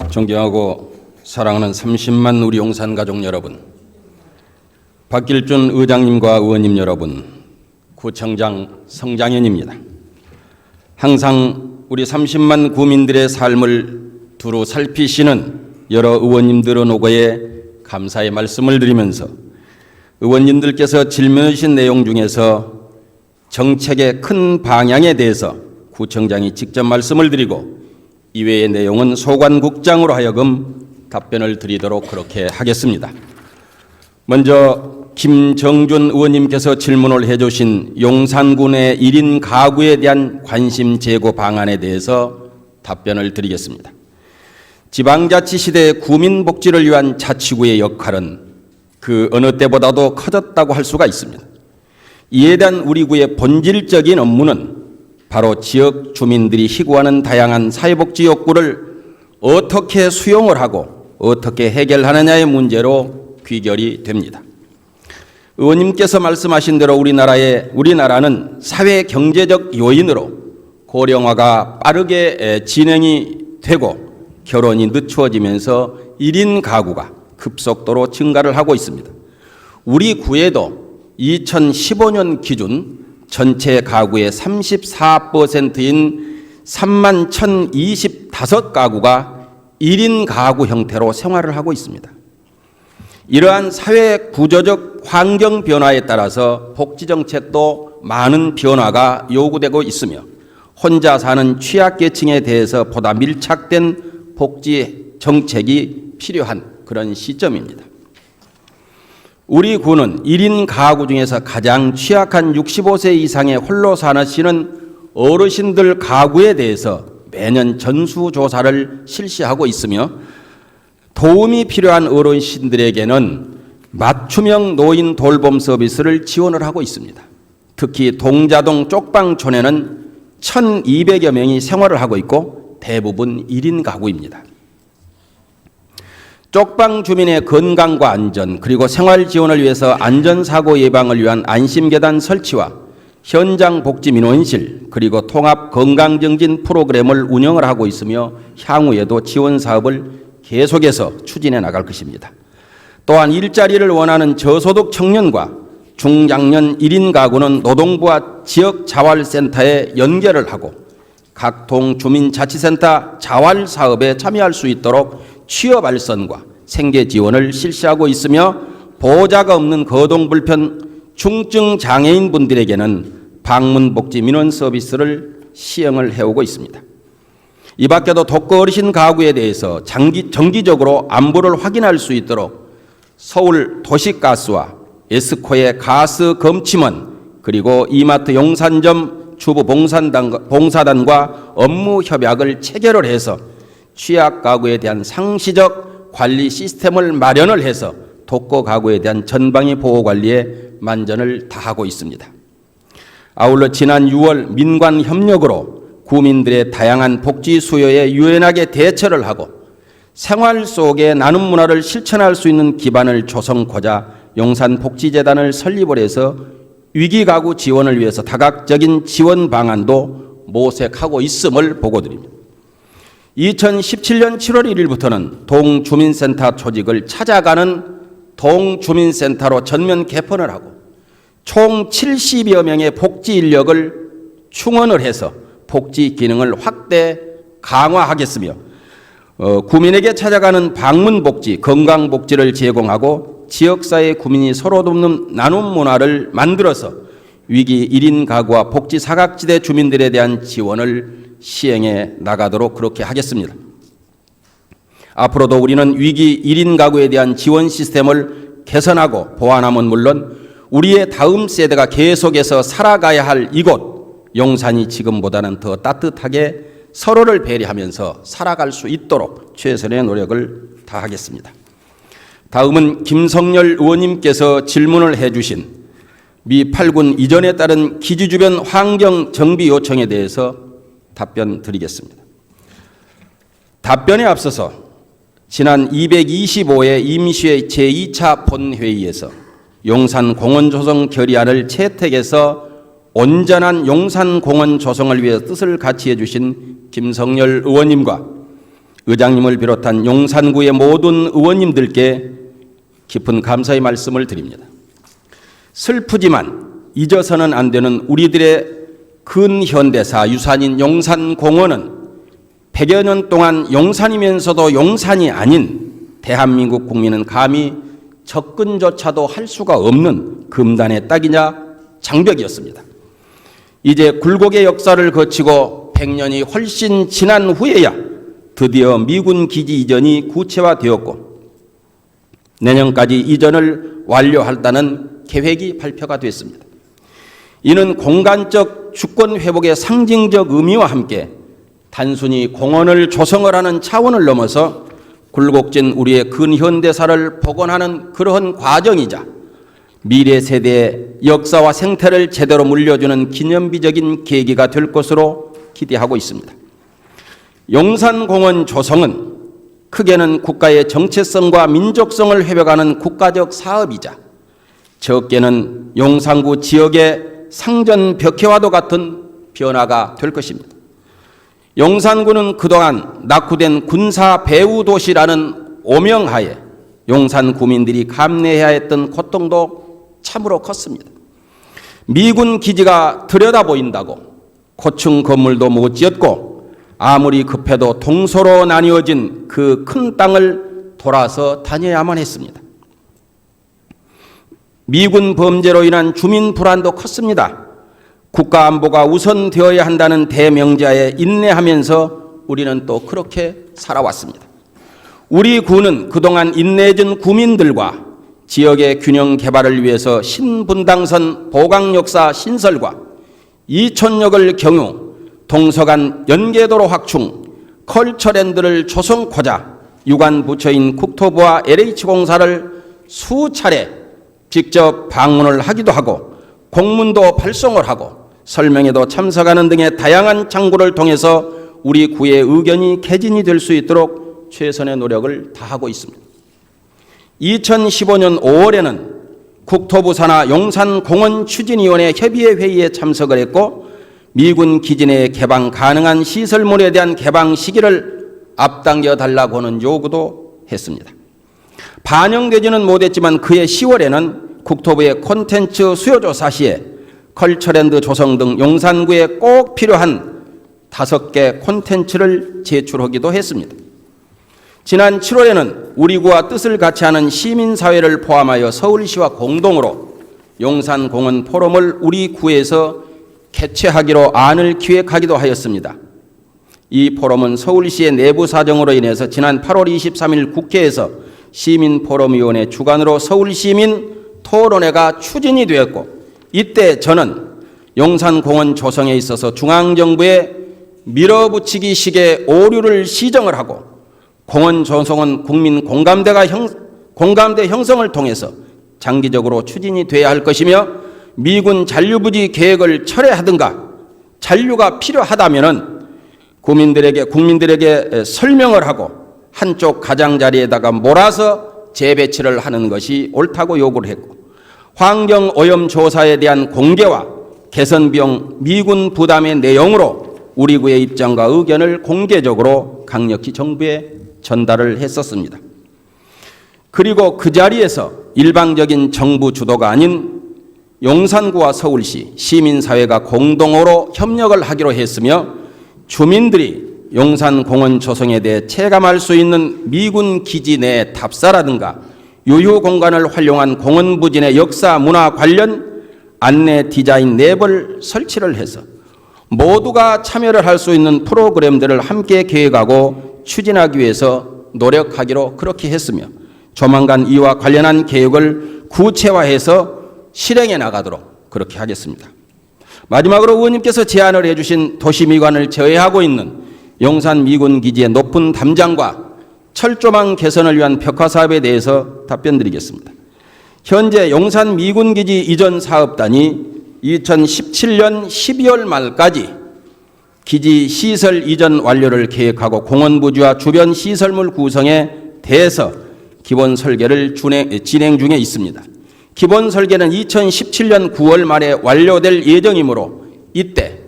존경하고 사랑하는 30만 우리 용산 가족 여러분, 박길준 의장님과 의원님 여러분, 구청장 성장현입니다. 항상 우리 30만 구민들의 삶을 두루 살피시는 여러 의원님들의 노고에 감사의 말씀을 드리면서 의원님들께서 질문해 주신 내용 중에서 정책의 큰 방향에 대해서 구청장이 직접 말씀을 드리고 이외의 내용은 소관국장으로 하여금 답변을 드리도록 그렇게 하겠습니다. 먼저 김정준 의원님께서 질문을 해주신 용산군의 1인 가구에 대한 관심 제고 방안에 대해서 답변을 드리겠습니다. 지방자치시대의 구민복지를 위한 자치구의 역할은 그 어느 때보다도 커졌다고 할 수가 있습니다. 이에 대한 우리 구의 본질적인 업무는 바로 지역 주민들이 희구하는 다양한 사회복지 욕구를 어떻게 수용을 하고 어떻게 해결하느냐의 문제로 귀결이 됩니다. 의원님께서 말씀하신 대로 우리나라는 사회 경제적 요인으로 고령화가 빠르게 진행이 되고 결혼이 늦추어지면서 1인 가구가 급속도로 증가를 하고 있습니다. 우리 구에도 2015년 기준 전체 가구의 34%인 3만 1,025가구가 1인 가구 형태로 생활을 하고 있습니다. 이러한 사회 구조적 환경 변화에 따라서 복지정책도 많은 변화가 요구되고 있으며 혼자 사는 취약계층에 대해서 보다 밀착된 복지정책이 필요한 그런 시점입니다. 우리 구는 1인 가구 중에서 가장 취약한 65세 이상의 홀로 사시는 어르신들 가구에 대해서 매년 전수조사를 실시하고 있으며 도움이 필요한 어르신들에게는 맞춤형 노인 돌봄 서비스를 지원을 하고 있습니다. 특히 동자동 쪽방촌에는 1,200여 명이 생활을 하고 있고 대부분 1인 가구입니다. 쪽방 주민의 건강과 안전 그리고 생활 지원을 위해서 안전사고 예방을 위한 안심계단 설치와 현장 복지 민원실 그리고 통합 건강증진 프로그램을 운영을 하고 있으며 향후에도 지원 사업을 계속해서 추진해 나갈 것입니다. 또한 일자리를 원하는 저소득 청년과 중장년 1인 가구는 노동부와 지역자활센터에 연결을 하고 각 동주민자치센터 자활사업에 참여할 수 있도록 취업 알선과 생계 지원을 실시하고 있으며 보호자가 없는 거동불편 중증 장애인 분들에게는 방문복지 민원 서비스를 시행을 해오고 있습니다. 이 밖에도 독거 어르신 가구에 대해서 정기적으로 안부를 확인할 수 있도록 서울 도시가스와 에스코의 가스 검침원 그리고 이마트 용산점 주부 봉사단과 업무 협약을 체결을 해서 취약 가구에 대한 상시적 관리 시스템을 마련을 해서 독거 가구에 대한 전방위 보호 관리에 만전을 다하고 있습니다. 아울러 지난 6월 민관 협력으로 구민들의 다양한 복지 수요에 유연하게 대처를 하고 생활 속의 나눔 문화를 실천할 수 있는 기반을 조성하고자 용산복지재단을 설립을 해서 위기가구 지원을 위해서 다각적인 지원 방안도 모색하고 있음을 보고드립니다. 2017년 7월 1일부터는 동주민센터 조직을 찾아가는 동주민센터로 전면 개편을 하고 총 70여 명의 복지 인력을 충원을 해서 복지 기능을 확대 강화하겠으며 구민에게 찾아가는 방문복지, 건강복지를 제공하고 지역사회 구민이 서로 돕는 나눔 문화를 만들어서 위기 1인 가구와 복지 사각지대 주민들에 대한 지원을 시행해 나가도록 그렇게 하겠습니다. 앞으로도 우리는 위기 1인 가구에 대한 지원 시스템을 개선하고 보완함은 물론 우리의 다음 세대가 계속해서 살아가야 할 이곳 용산이 지금보다는 더 따뜻하게 서로를 배려하면서 살아갈 수 있도록 최선의 노력을 다하겠습니다. 다음은 김성열 의원님께서 질문을 해주신 미 8군 이전에 따른 기지 주변 환경 정비 요청에 대해서 답변 드리겠습니다. 답변에 앞서서 지난 225회 임시회 제2차 본회의에서 용산공원 조성 결의안을 채택해서 온전한 용산공원 조성을 위해 뜻을 같이 해주신 김성열 의원님과 의장님을 비롯한 용산구의 모든 의원님들께 깊은 감사의 말씀을 드립니다. 슬프지만 잊어서는 안 되는 우리들의 근현대사 유산인 용산공원은 100여 년 동안 용산이면서도 용산이 아닌 대한민국 국민은 감히 접근조차도 할 수가 없는 금단의 딱이냐 장벽이었습니다. 이제 굴곡의 역사를 거치고 100년이 훨씬 지난 후에야 드디어 미군 기지 이전이 구체화되었고 내년까지 이전을 완료한다는 계획이 발표가 됐습니다. 이는 공간적 주권 회복의 상징적 의미와 함께 단순히 공원을 조성을 하는 차원을 넘어서 굴곡진 우리의 근현대사를 복원하는 그러한 과정이자 미래 세대의 역사와 생태를 제대로 물려주는 기념비적인 계기가 될 것으로 기대하고 있습니다. 용산공원 조성은 크게는 국가의 정체성과 민족성을 회복하는 국가적 사업이자 적게는 용산구 지역의 상전 벽화와도 같은 변화가 될 것입니다. 용산구는 그동안 낙후된 군사 배후 도시라는 오명하에 용산 구민들이 감내해야 했던 고통도 참으로 컸습니다. 미군 기지가 들여다보인다고 고층 건물도 못 지었고 아무리 급해도 동서로 나뉘어진 그 큰 땅을 돌아서 다녀야만 했습니다. 미군 범죄로 인한 주민 불안도 컸습니다. 국가 안보가 우선되어야 한다는 대명제에 인내하면서 우리는 또 그렇게 살아왔습니다. 우리 군은 그동안 인내해준 구민들과 지역의 균형 개발을 위해서 신분당선 보강역사 신설과 이촌역을 경유, 동서간 연계도로 확충, 컬처랜드를 조성코자 유관 부처인 국토부와 LH공사를 수차례 직접 방문을 하기도 하고 공문도 발송을 하고 설명회도 참석하는 등의 다양한 창구를 통해서 우리 구의 의견이 개진이 될 수 있도록 최선의 노력을 다하고 있습니다. 2015년 5월에는 국토부 산하 용산공원 추진위원회 협의회 회의에 참석을 했고 미군 기지 내 개방 가능한 시설물에 대한 개방 시기를 앞당겨 달라고 하는 요구도 했습니다. 반영되지는 못했지만 그해 10월에는 국토부의 콘텐츠 수요조사 시에 컬처랜드 조성 등 용산구에 꼭 필요한 5개 콘텐츠를 제출하기도 했습니다. 지난 7월에는 우리 구와 뜻을 같이 하는 시민사회를 포함하여 서울시와 공동으로 용산공원 포럼을 우리 구에서 개최하기로 안을 기획하기도 하였습니다. 이 포럼은 서울시의 내부 사정으로 인해서 지난 8월 23일 국회에서 시민포럼위원회 주관으로 서울시민 토론회가 추진이 되었고 이때 저는 용산공원 조성에 있어서 중앙정부의 밀어붙이기 식의 오류를 시정을 하고 공원 조성은 국민 공감대 형성을 통해서 장기적으로 추진이 돼야 할 것이며 미군 잔류부지 계획을 철회하든가 잔류가 필요하다면은 국민들에게 설명을 하고 한쪽 가장자리에다가 몰아서 재배치를 하는 것이 옳다고 요구를 했고 환경오염 조사에 대한 공개와 개선 비용 미군 부담의 내용으로 우리 구의 입장과 의견을 공개적으로 강력히 정부에 전달을 했었습니다. 그리고 그 자리에서 일방적인 정부 주도가 아닌 용산구와 서울시, 시민사회가 공동으로 협력을 하기로 했으며 주민들이 용산공원 조성에 대해 체감할 수 있는 미군 기지 내 답사라든가 유휴 공간을 활용한 공원 부진의 역사 문화 관련 안내 디자인 랩을 설치를 해서 모두가 참여를 할 수 있는 프로그램들을 함께 계획하고 추진하기 위해서 노력하기로 그렇게 했으며 조만간 이와 관련한 계획을 구체화해서 실행해 나가도록 그렇게 하겠습니다. 마지막으로 의원님께서 제안을 해주신 도시미관을 제외하고 있는 용산 미군 기지의 높은 담장과 철조망 개선을 위한 벽화 사업에 대해서 답변드리겠습니다. 현재 용산 미군 기지 이전 사업단이 2017년 12월 말까지 기지 시설 이전 완료를 계획하고 공원 부지와 주변 시설물 구성에 대해서 기본 설계를 진행 중에 있습니다. 기본 설계는 2017년 9월 말에 완료될 예정이므로 이때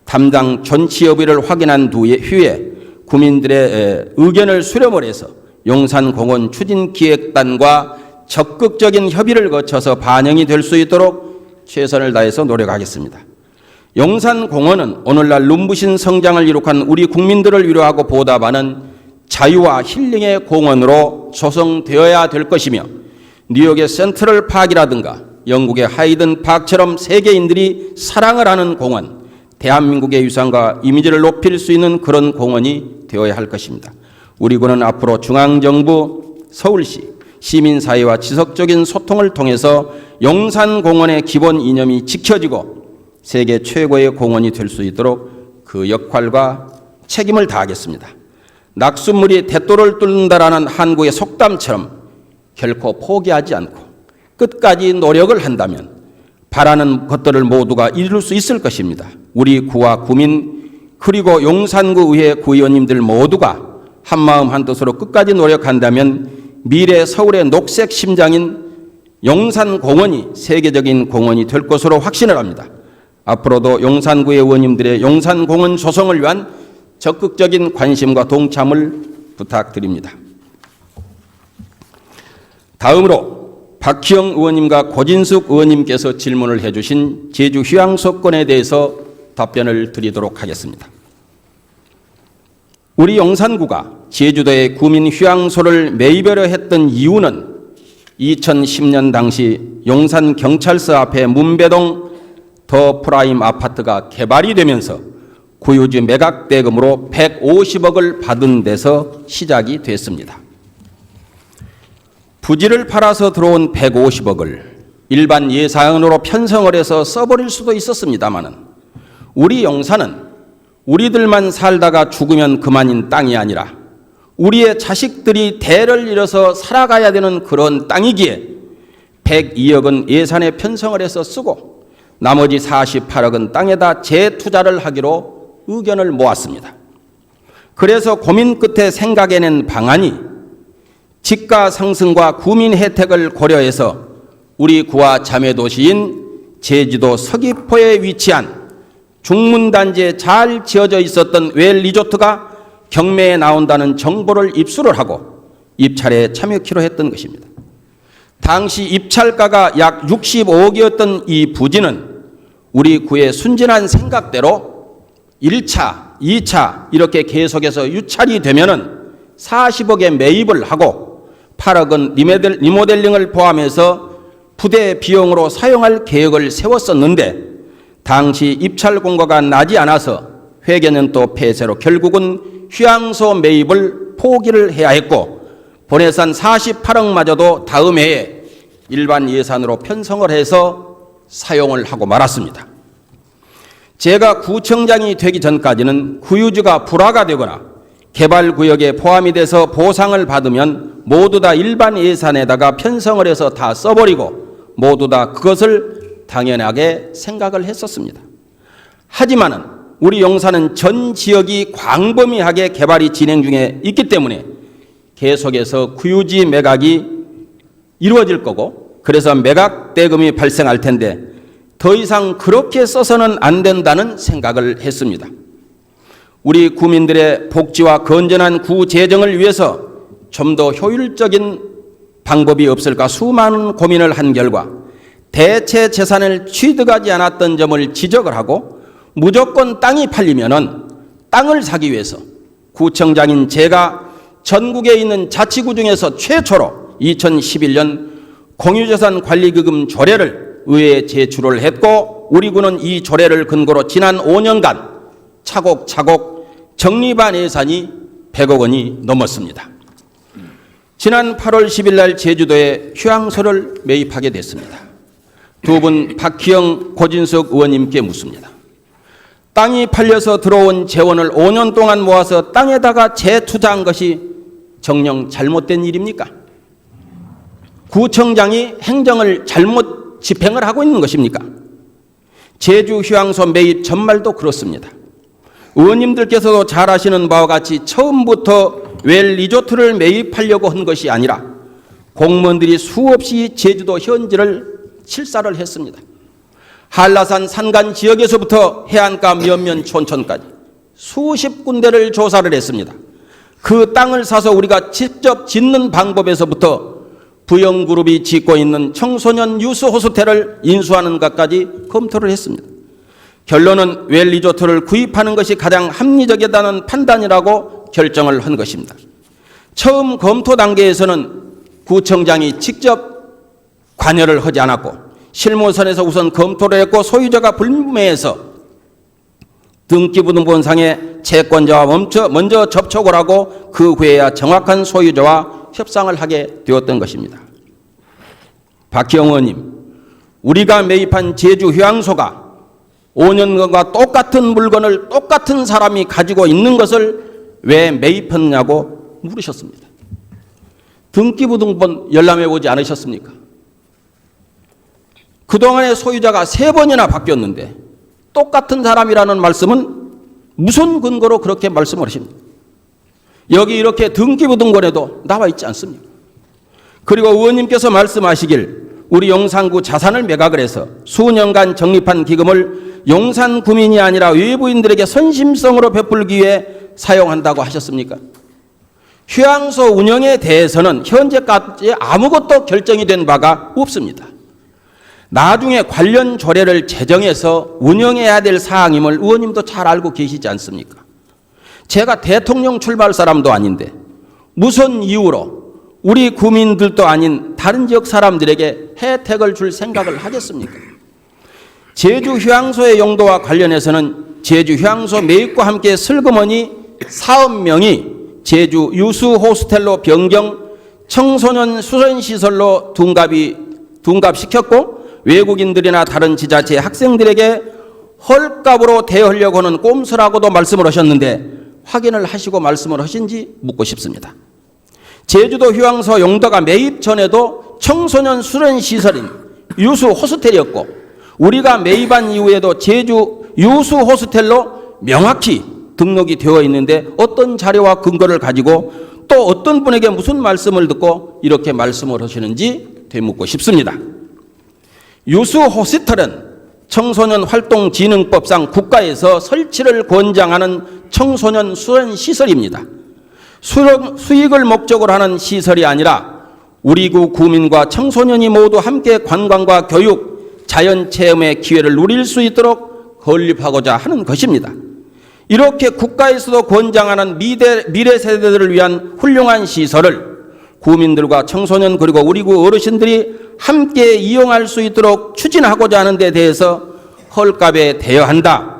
담당 존치협의를 확인한 후에 구민들의 의견을 수렴을 해서 용산공원 추진기획단과 적극적인 협의를 거쳐서 반영이 될 수 있도록 최선을 다해서 노력하겠습니다. 용산공원은 오늘날 눈부신 성장을 이룩한 우리 국민들을 위로하고 보답하는 자유와 힐링의 공원으로 조성되어야 될 것이며 뉴욕의 센트럴 파크라든가 영국의 하이든 파크처럼 세계인들이 사랑을 하는 공원, 대한민국의 유산과 이미지를 높일 수 있는 그런 공원이 되어야 할 것입니다. 우리 군은 앞으로 중앙정부, 서울시, 시민사회와 지속적인 소통을 통해서 용산공원의 기본 이념이 지켜지고 세계 최고의 공원이 될 수 있도록 그 역할과 책임을 다하겠습니다. 낙숫물이 대도를 뚫는다라는 한국의 속담처럼 결코 포기하지 않고 끝까지 노력을 한다면 바라는 것들을 모두가 이룰 수 있을 것입니다. 우리 구와 구민 그리고 용산구 의회 구의원님들 모두가 한마음 한뜻으로 끝까지 노력한다면 미래 서울의 녹색 심장인 용산공원이 세계적인 공원이 될 것으로 확신을 합니다. 앞으로도 용산구의 의원님들의 용산공원 조성을 위한 적극적인 관심과 동참을 부탁드립니다. 다음으로 박희영 의원님과 고진숙 의원님께서 질문을 해주신 제주 휴양소권에 대해서 답변을 드리도록 하겠습니다. 우리 용산구가 제주도에 구민 휴양소를 매입하려 했던 이유는 2010년 당시 용산경찰서 앞에 문배동 더 프라임 아파트가 개발이 되면서 구유지 매각 대금으로 150억을 받은 데서 시작이 됐습니다. 부지를 팔아서 들어온 150억을 일반 예산으로 편성을 해서 써버릴 수도 있었습니다마는 우리 용산은 우리들만 살다가 죽으면 그만인 땅이 아니라 우리의 자식들이 대를 이뤄서 살아가야 되는 그런 땅이기에 102억은 예산에 편성을 해서 쓰고 나머지 48억은 땅에다 재투자를 하기로 의견을 모았습니다. 그래서 고민 끝에 생각해낸 방안이 집가 상승과 구민 혜택을 고려해서 우리 구와 자매도시인 제주도 서귀포에 위치한 중문단지에 잘 지어져 있었던 웰 리조트가 경매에 나온다는 정보를 입수를 하고 입찰에 참여키로 했던 것입니다. 당시 입찰가가 약 65억이었던 이 부지는 우리 구의 순진한 생각대로 1차, 2차 이렇게 계속해서 유찰이 되면은 40억에 매입을 하고 8억은 리모델링을 포함해서 부대 비용으로 사용할 계획을 세웠었는데 당시 입찰 공고가 나지 않아서 회계는 또 폐쇄로 결국은 휴양소 매입을 포기를 해야 했고 본예산 48억마저도 다음 해에 일반 예산으로 편성을 해서 사용을 하고 말았습니다. 제가 구청장이 되기 전까지는 구유지가 불화가 되거나 개발구역에 포함이 돼서 보상을 받으면 모두 다 일반 예산에다가 편성을 해서 다 써버리고 모두 다 그것을 당연하게 생각을 했었습니다. 하지만은 우리 용산은 전 지역이 광범위하게 개발이 진행 중에 있기 때문에 계속해서 구유지 매각이 이루어질 거고 그래서 매각 대금이 발생할 텐데 더 이상 그렇게 써서는 안 된다는 생각을 했습니다. 우리 구민들의 복지와 건전한 구 재정을 위해서 좀 더 효율적인 방법이 없을까 수많은 고민을 한 결과 대체 재산을 취득하지 않았던 점을 지적을 하고 무조건 땅이 팔리면은 땅을 사기 위해서 구청장인 제가 전국에 있는 자치구 중에서 최초로 2011년 공유재산관리기금 조례를 의회에 제출을 했고 우리 구는 이 조례를 근거로 지난 5년간 차곡차곡 적립한 예산이 100억 원이 넘었습니다. 지난 8월 10일 날 제주도에 휴양소를 매입하게 됐습니다. 두 분 박희영, 고진숙 의원님께 묻습니다. 땅이 팔려서 들어온 재원을 5년 동안 모아서 땅에다가 재투자한 것이 정녕 잘못된 일입니까? 구청장이 행정을 잘못 집행을 하고 있는 것입니까? 제주 휴양소 매입 전말도 그렇습니다. 의원님들께서도 잘 아시는 바와 같이 처음부터 웰 리조트를 매입하려고 한 것이 아니라 공무원들이 수없이 제주도 현지를 실사를 했습니다. 한라산 산간 지역에서부터 해안가 몇몇 촌촌까지 수십 군데를 조사를 했습니다. 그 땅을 사서 우리가 직접 짓는 방법에서부터 부영그룹이 짓고 있는 청소년 유스 호스텔을 인수하는 것까지 검토를 했습니다. 결론은 웰리조트를 구입하는 것이 가장 합리적이다는 판단이라고 결정을 한 것입니다. 처음 검토 단계에서는 구청장이 직접 관여를 하지 않았고 실무선에서 우선 검토를 했고 소유자가 불매해서 등기부등본상에 채권자와 먼저 접촉을 하고 그 후에야 정확한 소유자와 협상을 하게 되었던 것입니다. 박희영 의원님, 우리가 매입한 제주 휴양소가 5년간과 똑같은 물건을 똑같은 사람이 가지고 있는 것을 왜 매입했냐고 물으셨습니다. 등기부등본 열람해 보지 않으셨습니까? 그동안의 소유자가 3번이나 바뀌었는데 똑같은 사람이라는 말씀은 무슨 근거로 그렇게 말씀을 하십니까? 여기 이렇게 등기부등본에도 나와 있지 않습니까? 그리고 의원님께서 말씀하시길 우리 용산구 자산을 매각을 해서 수년간 적립한 기금을 용산 구민이 아니라 외부인들에게 선심성으로 베풀기 위해 사용한다고 하셨습니까? 휴양소 운영에 대해서는 현재까지 아무것도 결정이 된 바가 없습니다. 나중에 관련 조례를 제정해서 운영해야 될 사항임을 의원님도 잘 알고 계시지 않습니까? 제가 대통령 출마할 사람도 아닌데 무슨 이유로 우리 구민들도 아닌 다른 지역 사람들에게 혜택을 줄 생각을 하겠습니까? 제주 휴양소의 용도와 관련해서는 제주 휴양소 매입과 함께 슬그머니 사업명이 제주 유수 호스텔로 변경, 청소년 수련시설로 둔갑시켰고 외국인들이나 다른 지자체 학생들에게 헐값으로 대여하려고 하는 꼼수라고도 말씀을 하셨는데 확인을 하시고 말씀을 하신지 묻고 싶습니다. 제주도 휴양소 용도가 매입 전에도 청소년 수련시설인 유수 호스텔이었고 우리가 매입한 이후에도 제주 유수 호스텔로 명확히 등록이 되어 있는데 어떤 자료와 근거를 가지고 또 어떤 분에게 무슨 말씀을 듣고 이렇게 말씀을 하시는지 되묻고 싶습니다. 유수 호스텔은 청소년 활동진흥법상 국가에서 설치를 권장하는 청소년 수련시설입니다. 수익을 목적으로 하는 시설이 아니라 우리 구 구민과 청소년이 모두 함께 관광과 교육, 자연체험의 기회를 누릴 수 있도록 건립하고자 하는 것입니다. 이렇게 국가에서도 권장하는 미래 세대들을 위한 훌륭한 시설을 구민들과 청소년 그리고 우리 구 어르신들이 함께 이용할 수 있도록 추진하고자 하는 데 대해서 헐값에 대여한다.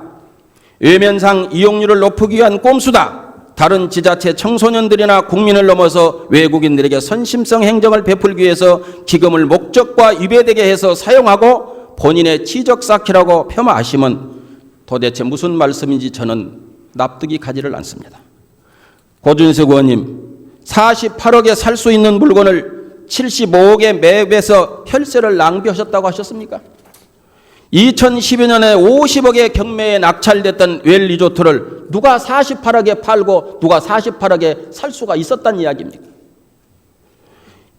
외면상 이용률을 높이기 위한 꼼수다. 다른 지자체 청소년들이나 국민을 넘어서 외국인들에게 선심성 행정을 베풀기 위해서 기금을 목적과 위배되게 해서 사용하고 본인의 지적 쌓기라고 폄하하시면 도대체 무슨 말씀인지 저는 납득이 가지를 않습니다. 고준석 의원님, 48억에 살 수 있는 물건을 75억에 매입해서 혈세를 낭비하셨다고 하셨습니까? 2012년에 50억의 경매에 낙찰됐던 웰리조트를 누가 48억에 팔고 누가 48억에 살 수가 있었다는 이야기입니까?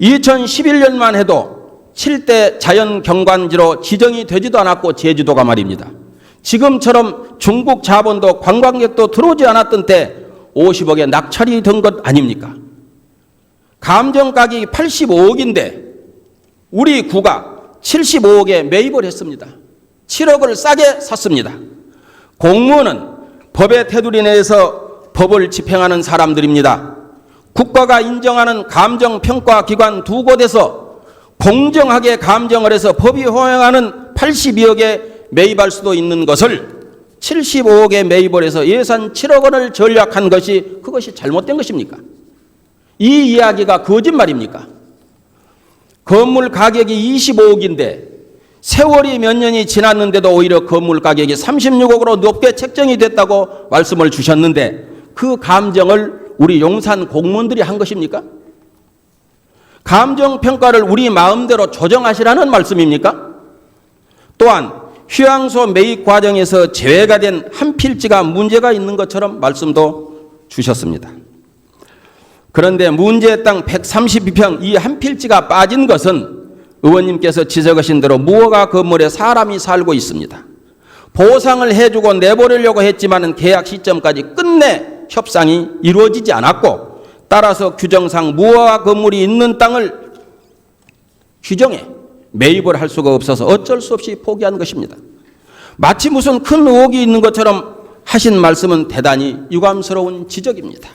2011년만 해도 7대 자연경관지로 지정이 되지도 않았고 제주도가 말입니다. 지금처럼 중국 자본도 관광객도 들어오지 않았던 때 50억에 낙찰이 된 것 아닙니까? 감정가격이 85억인데 우리 구가 75억에 매입을 했습니다. 7억을 싸게 샀습니다. 공무원은 법의 테두리 내에서 법을 집행하는 사람들입니다. 국가가 인정하는 감정평가기관 두 곳에서 공정하게 감정을 해서 법이 허용하는 82억에 매입할 수도 있는 것을 75억에 매입을 해서 예산 7억 원을 절약한 것이 그것이 잘못된 것입니까? 이 이야기가 거짓말입니까? 건물 가격이 25억인데 세월이 몇 년이 지났는데도 오히려 건물 가격이 36억으로 높게 책정이 됐다고 말씀을 주셨는데 그 감정을 우리 용산 공무원들이 한 것입니까? 감정평가를 우리 마음대로 조정하시라는 말씀입니까? 또한 휴양소 매입 과정에서 제외가 된 한 필지가 문제가 있는 것처럼 말씀도 주셨습니다. 그런데 문제의 땅 132평 이 한 필지가 빠진 것은 의원님께서 지적하신 대로 무허가 건물에 사람이 살고 있습니다. 보상을 해주고 내보내려고 했지만 계약 시점까지 끝내 협상이 이루어지지 않았고, 따라서 규정상 무허가 건물이 있는 땅을 규정해 매입을 할 수가 없어서 어쩔 수 없이 포기한 것입니다. 마치 무슨 큰 의혹이 있는 것처럼 하신 말씀은 대단히 유감스러운 지적입니다.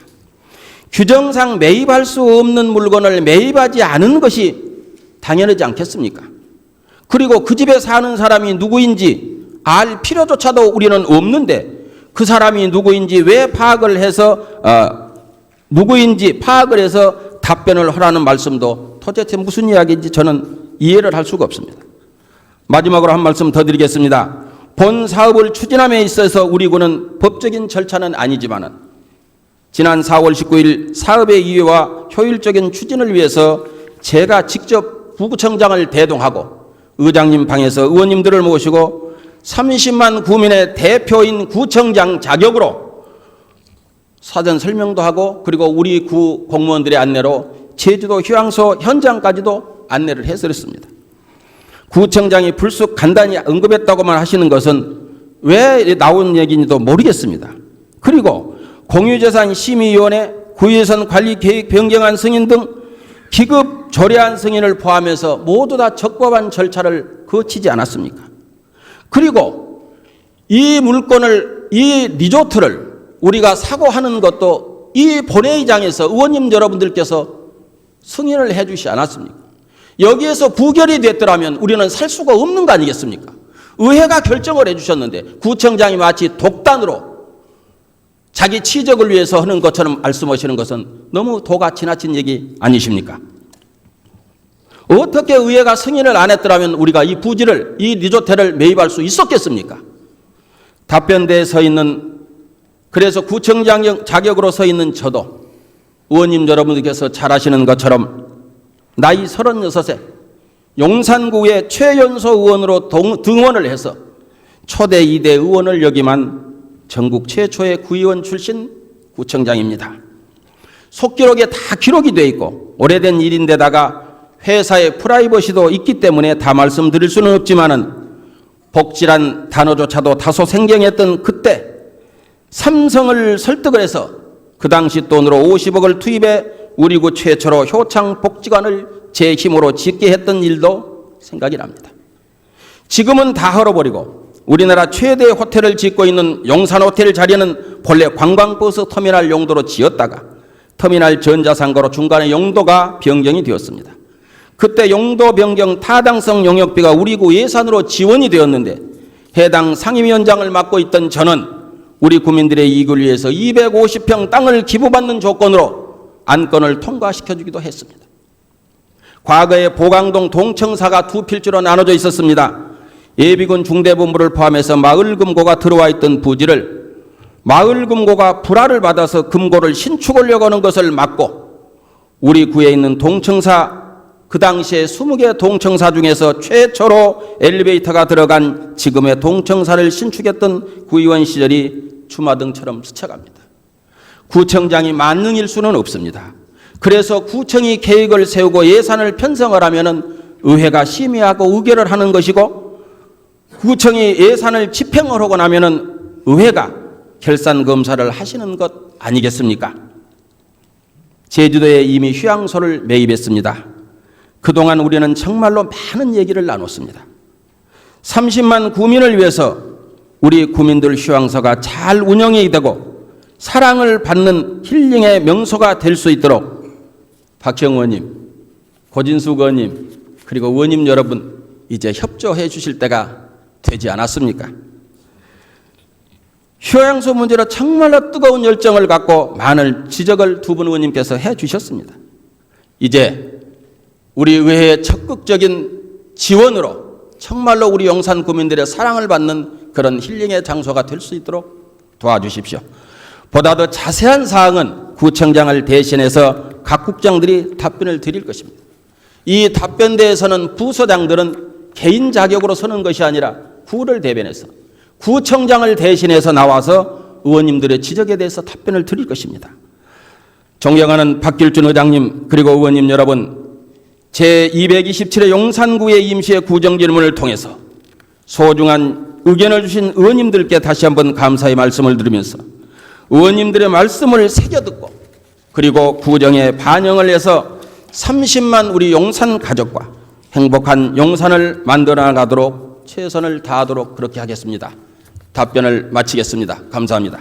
규정상 매입할 수 없는 물건을 매입하지 않은 것이 당연하지 않겠습니까? 그리고 그 집에 사는 사람이 누구인지 알 필요조차도 우리는 없는데 그 사람이 누구인지 왜 파악을 해서 누구인지 파악을 해서 답변을 하라는 말씀도 도대체 무슨 이야기인지 저는 이해를 할 수가 없습니다. 마지막으로 한 말씀 더 드리겠습니다. 본 사업을 추진함에 있어서 우리 군은 법적인 절차는 아니지만은 지난 4월 19일 사업의 이해와 효율적인 추진을 위해서 제가 직접 부구청장을 대동하고 의장님 방에서 의원님들을 모시고 30만 구민의 대표인 구청장 자격으로 사전 설명도 하고, 그리고 우리 구 공무원들의 안내로 제주도 휴양소 현장까지도 안내를 해드렸습니다. 구청장이 불쑥 간단히 언급했다고만 하시는 것은 왜 나온 얘기인지도 모르겠습니다. 그리고 공유재산심의위원회, 구유재산 관리계획 변경안 승인 등 기급 조례안 승인을 포함해서 모두 다 적법한 절차를 거치지 않았습니까? 그리고 이 물건을, 이 리조트를 우리가 사고 하는 것도 이 본회의장에서 의원님 여러분들께서 승인을 해 주시지 않았습니까? 여기에서 부결이 됐더라면 우리는 살 수가 없는 거 아니겠습니까? 의회가 결정을 해 주셨는데 구청장이 마치 독단으로 자기 치적을 위해서 하는 것처럼 말씀하시는 것은 너무 도가 지나친 얘기 아니십니까? 어떻게 의회가 승인을 안 했더라면 우리가 이 부지를, 이 리조트를 매입할 수 있었겠습니까? 답변대에 서 있는, 그래서 구청장 자격으로 서 있는 저도 의원님 여러분들께서 잘 아시는 것처럼 나이 36세 용산구의 최연소 의원으로 등원을 해서 초대 2대 의원을 역임한 전국 최초의 구의원 출신 구청장입니다. 속기록에 다 기록이 되어 있고 오래된 일인데다가 회사의 프라이버시도 있기 때문에 다 말씀드릴 수는 없지만은 복지란 단어조차도 다소 생경했던 그때 삼성을 설득을 해서 그 당시 돈으로 50억을 투입해 우리 구 최초로 효창복지관을 제 힘으로 짓게 했던 일도 생각이 납니다. 지금은 다 헐어버리고 우리나라 최대의 호텔을 짓고 있는 용산호텔 자리는 본래 관광버스 터미널 용도로 지었다가 터미널 전자상가로 중간에 용도가 변경이 되었습니다. 그때 용도 변경 타당성 용역비가 우리 구 예산으로 지원이 되었는데 해당 상임위원장을 맡고 있던 저는 우리 구민들의 이익을 위해서 250평 땅을 기부받는 조건으로 안건을 통과시켜주기도 했습니다. 과거에 보강동 동청사가 두 필지로 나눠져 있었습니다. 예비군 중대본부를 포함해서 마을금고가 들어와 있던 부지를 마을금고가 불화를 받아서 금고를 신축하려고 하는 것을 막고 우리 구에 있는 동청사, 그 당시에 20개 동청사 중에서 최초로 엘리베이터가 들어간 지금의 동청사를 신축했던 구의원 시절이 주마등처럼 스쳐갑니다. 구청장이 만능일 수는 없습니다. 그래서 구청이 계획을 세우고 예산을 편성을 하면은 의회가 심의하고 의결을 하는 것이고, 구청이 예산을 집행을 하고 나면은 의회가 결산 검사를 하시는 것 아니겠습니까? 제주도에 이미 휴양소를 매입했습니다. 그동안 우리는 정말로 많은 얘기를 나눴습니다. 30만 구민을 위해서 우리 구민들 휴양소가 잘 운영이 되고 사랑을 받는 힐링의 명소가 될 수 있도록 박형 의원님, 고진숙 의원님, 그리고 의원님 여러분 이제 협조해 주실 때가 되지 않았습니까? 휴양소 문제로 정말로 뜨거운 열정을 갖고 많은 지적을 두 분 의원님께서 해 주셨습니다. 이제 우리 의회의 적극적인 지원으로 정말로 우리 용산 구민들의 사랑을 받는 그런 힐링의 장소가 될 수 있도록 도와주십시오. 보다 더 자세한 사항은 구청장을 대신해서 각 국장들이 답변을 드릴 것입니다. 이 답변대에서는 부서장들은 개인 자격으로 서는 것이 아니라 구를 대변해서 구청장을 대신해서 나와서 의원님들의 지적에 대해서 답변을 드릴 것입니다. 존경하는 박길준 의장님 그리고 의원님 여러분, 제227회 용산구의 임시의 구정질문을 통해서 소중한 의견을 주신 의원님들께 다시 한번 감사의 말씀을 드리면서 의원님들의 말씀을 새겨듣고 그리고 구정에 반영을 해서 30만 우리 용산 가족과 행복한 용산을 만들어 나가도록 최선을 다하도록 그렇게 하겠습니다. 답변을 마치겠습니다. 감사합니다.